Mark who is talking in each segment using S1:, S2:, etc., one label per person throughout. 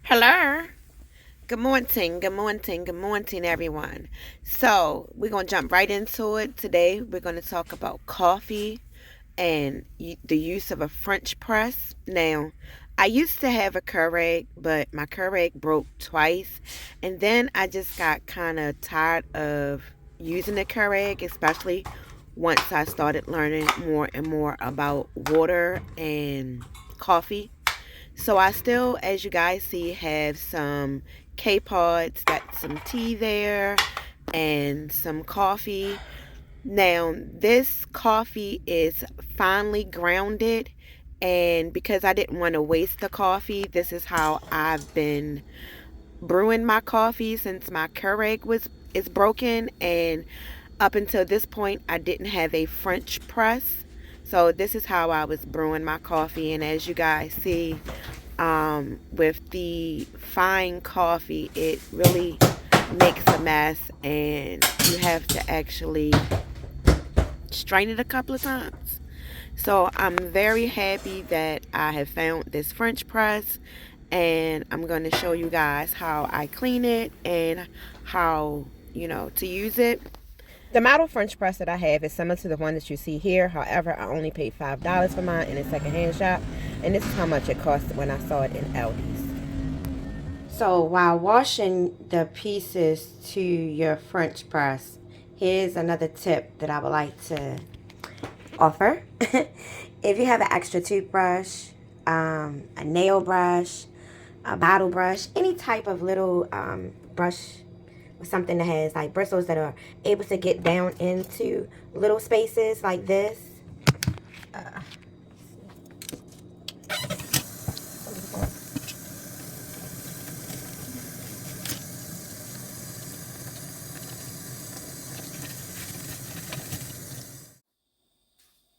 S1: Hello. Good morning, everyone. So, we're going to jump right into it. Today, we're going to talk about coffee and the use of a French press. Now, I used to have a Keurig, but my Keurig broke twice. And then I just got kind of tired of using the Keurig, especially once I started learning more and more about water and coffee. So I still, as you guys see, have some K-Pods, got some tea there, and some coffee. Now, this coffee is finely grounded, and because I didn't want to waste the coffee, this is how I've been brewing my coffee since my Keurig was is broken, and up until this point, I didn't have a French press. So this is how I was brewing my coffee, and as you guys see, with the fine coffee, it really makes a mess, and you have to actually strain it a couple of times. So I'm very happy that I have found this French press, and I'm going to show you guys how I clean it and how, to use it. The model French press that I have is similar to the one that you see here. However, I only paid $5 for mine in a secondhand shop, and this is how much it cost when I saw it in Aldi's. So while washing the pieces to your French press, here's another tip that I would like to offer. If you have an extra toothbrush, a nail brush, a bottle brush, any type of little brush or something that has like bristles that are able to get down into little spaces like this. Uh,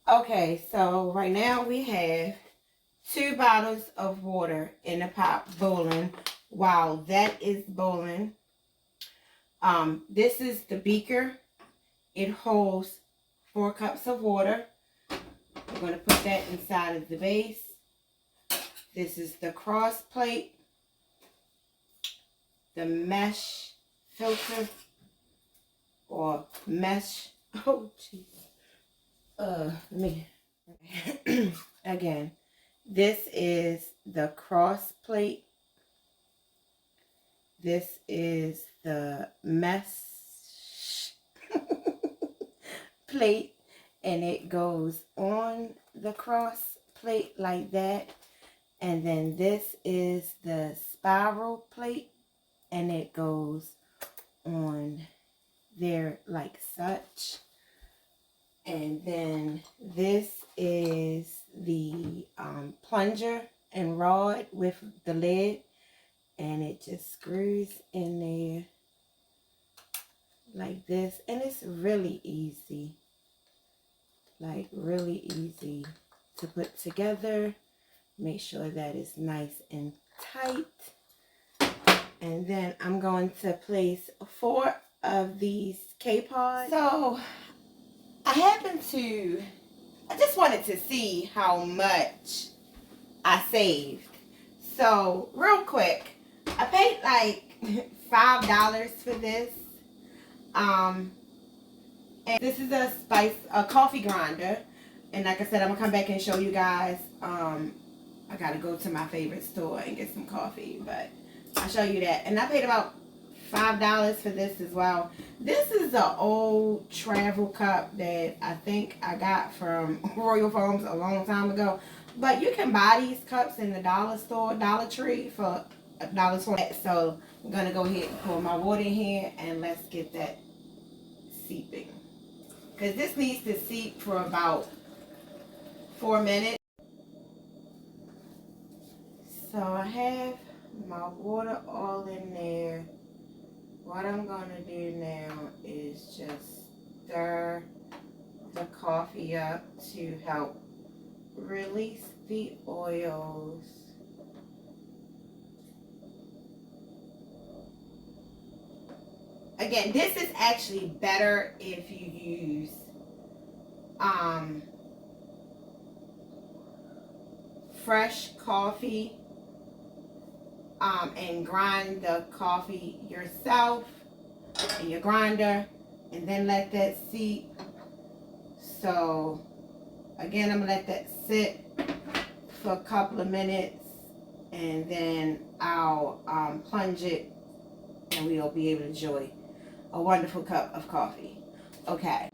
S1: okay, so right now we have 2 bottles of water in the pot boiling. While that is boiling, this is the beaker. It holds 4 cups of water. We're going to put that inside of the base. This is the cross plate, the mesh filter or mesh. Oh, jeez. Me. Again, this is the cross plate. This is the mesh plate, and it goes on the cross plate like that. And then this is the spiral plate, and it goes on there like such. And then this is the plunger and rod with the lid, and it just screws in there like this. And it's really easy, like really easy to put together. Make sure that it's nice and tight. And then I'm going to place 4 of these K-Pods. So I just wanted to see how much I saved. So real quick, I paid like $5 for this. And this is a coffee grinder. And like I said, I'm gonna come back and show you guys. I gotta go to my favorite store and get some coffee, but I'll show you that. And I paid about $5 for this as well. This is an old travel cup that I think I got from Royal Farms a long time ago. But you can buy these cups in the dollar store, Dollar Tree, for $1.20. So I'm gonna go ahead and pour my water in here, and let's get that seeping. Because this needs to seep for about 4 minutes. So I have my water all in there. What I'm going to do now is just stir the coffee up to help release the oils. Again, this is actually better if you use fresh coffee and grind the coffee yourself in your grinder, and then let that seat. So again, I'm gonna let that sit for a couple of minutes, and then I'll plunge it, and we'll be able to enjoy a wonderful cup of coffee. Okay.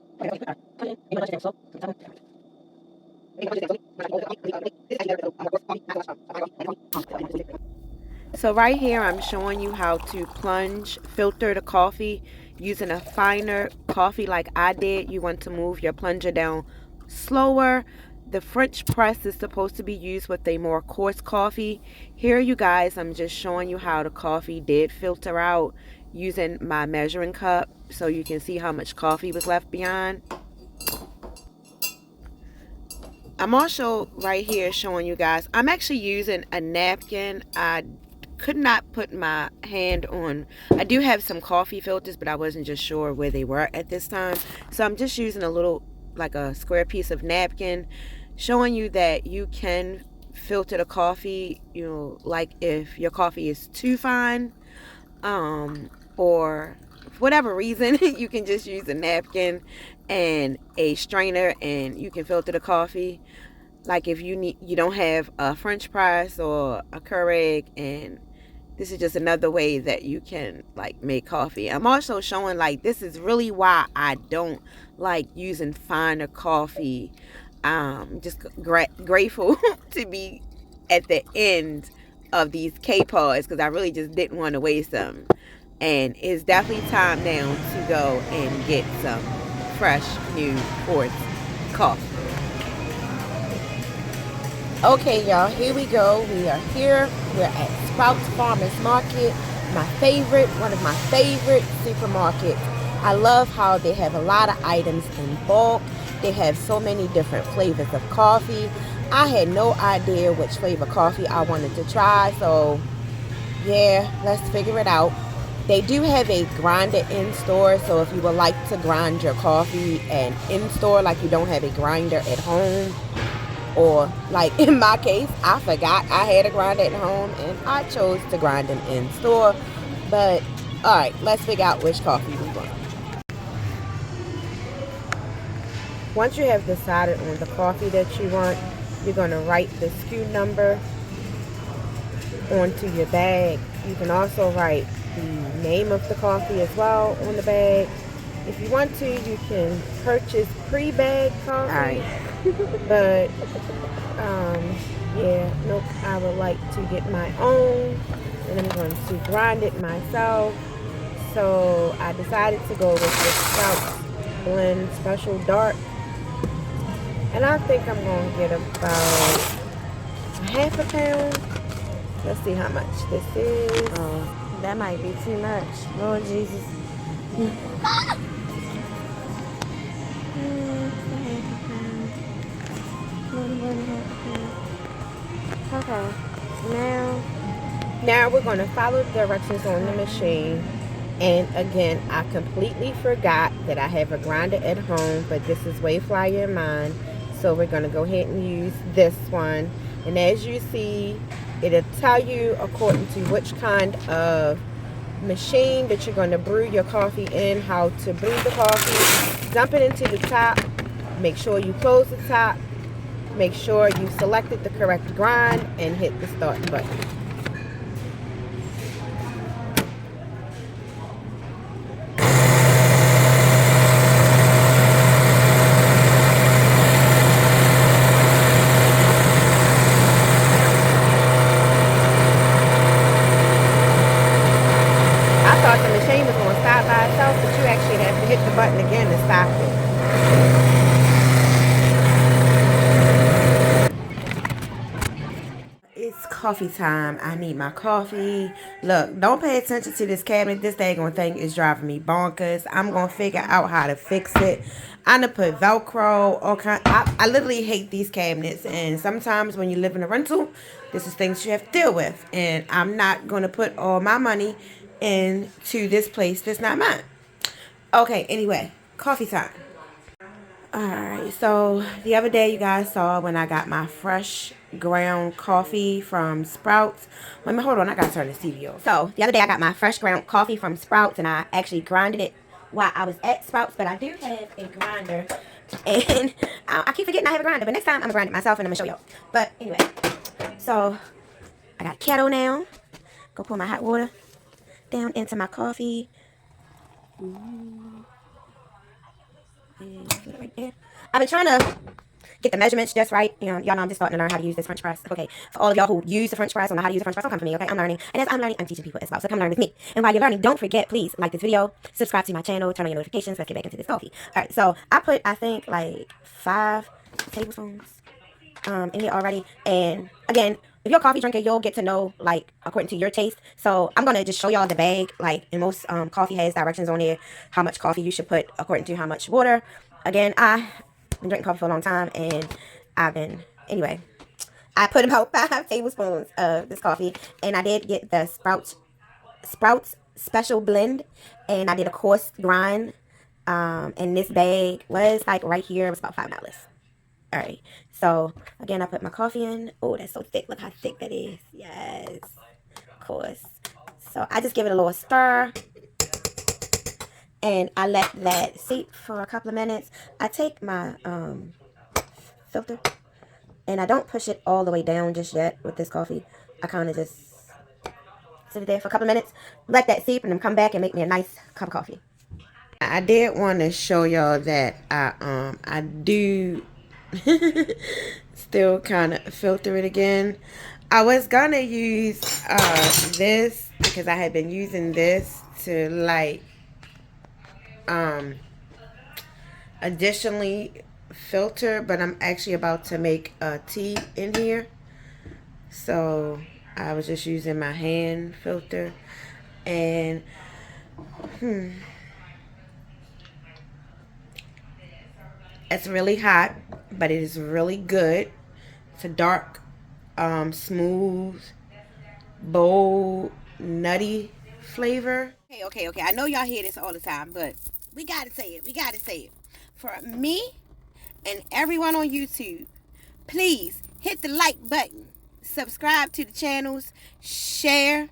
S1: So right here, I'm showing you how to plunge, filter the coffee using a finer coffee like I did. You want to move your plunger down slower. The French press is supposed to be used with a more coarse coffee. Here, you guys, I'm just showing you how the coffee did filter out using my measuring cup so you can see how much coffee was left behind. I'm also right here showing you guys, I'm actually using a napkin. I could not put my hand on, I do have some coffee filters, but I wasn't just sure where they were at this time. So I'm just using a little, like a square piece of napkin, showing you that you can filter the coffee, you know, like if your coffee is too fine, or for whatever reason, you can just use a napkin and a strainer and you can filter the coffee. Like if you don't have a French press or a Keurig, and this is just another way that you can like make coffee. I'm also showing like this is really why I don't like using finer coffee. Just grateful to be at the end of these K pods because I really just didn't want to waste them. And it's definitely time now to go and get some fresh new quartz coffee. Okay, y'all, here we go. We are here. We're at Sprouts Farmers Market, one of my favorite supermarkets. I love how they have a lot of items in bulk. They have so many different flavors of coffee. I had no idea which flavor coffee I wanted to try, so yeah, let's figure it out. They do have a grinder in store, so if you would like to grind your coffee and in store, like you don't have a grinder at home, or like in my case, I forgot I had a grinder at home and I chose to grind them in store. But all right, let's figure out which coffee we want. Once you have decided on the coffee that you want, you're going to write the SKU number onto your bag. You can also write the name of the coffee as well on the bag. If you want to, you can purchase pre-bagged coffee. All right. But yeah, nope, I would like to get my own, and I'm going to grind it myself. So I decided to go with the Sprouts Blend Special Dark, and I think I'm going to get about half a pound. Let's see how much this is. Oh, that might be too much. Lord Jesus. Okay, now we're going to follow the directions on the machine. And again, I completely forgot that I have a grinder at home, but this is way flyer in mine. So we're going to go ahead and use this one. And as you see, it'll tell you according to which kind of machine that you're going to brew your coffee in, how to brew the coffee. Dump it into the top. Make sure you close the top. Make sure you selected the correct grind and hit the start button. I thought the machine was going to stop by itself, but you actually have to hit the button again to stop it. It's coffee time. I need my coffee. Look, don't pay attention to this cabinet. This daggone thing is driving me bonkers. I'm going to figure out how to fix it. I'm going to put Velcro. I literally hate these cabinets. And sometimes when you live in a rental, this is things you have to deal with. And I'm not going to put all my money into this place that's not mine. Okay, anyway, coffee time. Alright, so the other day you guys saw when I got my fresh ground coffee from Sprouts. Wait a minute, hold on, I gotta turn this TV off. So the other day I got my fresh ground coffee from Sprouts and I actually grinded it while I was at Sprouts, but I do have a grinder. And I keep forgetting I have a grinder, but next time I'm gonna grind it myself and I'm gonna show y'all. But anyway, so I got a kettle now. Go pour my hot water down into my coffee. And put it right there. I've been trying to get the measurements just right. You know, y'all know I'm just starting to learn how to use this French press. Okay, for all of y'all who use the French press or know how to use the French press, don't come for me, okay? I'm learning. And as I'm learning, I'm teaching people as well. So come learn with me. And while you're learning, don't forget, please, like this video, subscribe to my channel, turn on your notifications. Let's get back into this coffee. All right, so I put, I think, like 5 tablespoons in here already. And again, if you're a coffee drinker, you'll get to know, like, according to your taste. So I'm going to just show y'all the bag. Like, and most coffee has directions on there, how much coffee you should put according to how much water. Again, I've been drinking coffee for a long time, and anyway, I put about 5 tablespoons of this coffee, and I did get the Sprouts special blend, and I did a coarse grind, and this bag was, like, right here. It was about $5. Alright, so again, I put my coffee in. Oh, that's so thick. Look how thick that is. Yes, of course. So I just give it a little stir, and I let that sit for a couple of minutes. I take my filter, and I don't push it all the way down just yet with this coffee. I kind of just sit it there for a couple of minutes, let that seep, and then come back and make me a nice cup of coffee. I did want to show y'all that I do still kind of filter it again. I was gonna use this because I had been using this to like additionally filter, but I'm actually about to make a tea in here, so I was just using my hand filter. And it's really hot, but it is really good. It's a dark, smooth, bold, nutty flavor. Okay. I know y'all hear this all the time, but we gotta say it. We gotta say it. For me and everyone on YouTube, please hit the like button, subscribe to the channels, share,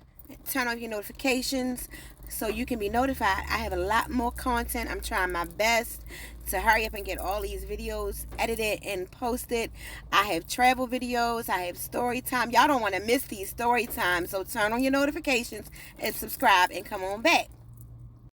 S1: turn on your notifications so you can be notified. I have a lot more content. I'm trying my best to hurry up and get all these videos edited and posted. I have travel videos. I have story time. Y'all don't want to miss these story times, so turn on your notifications and subscribe and come on back.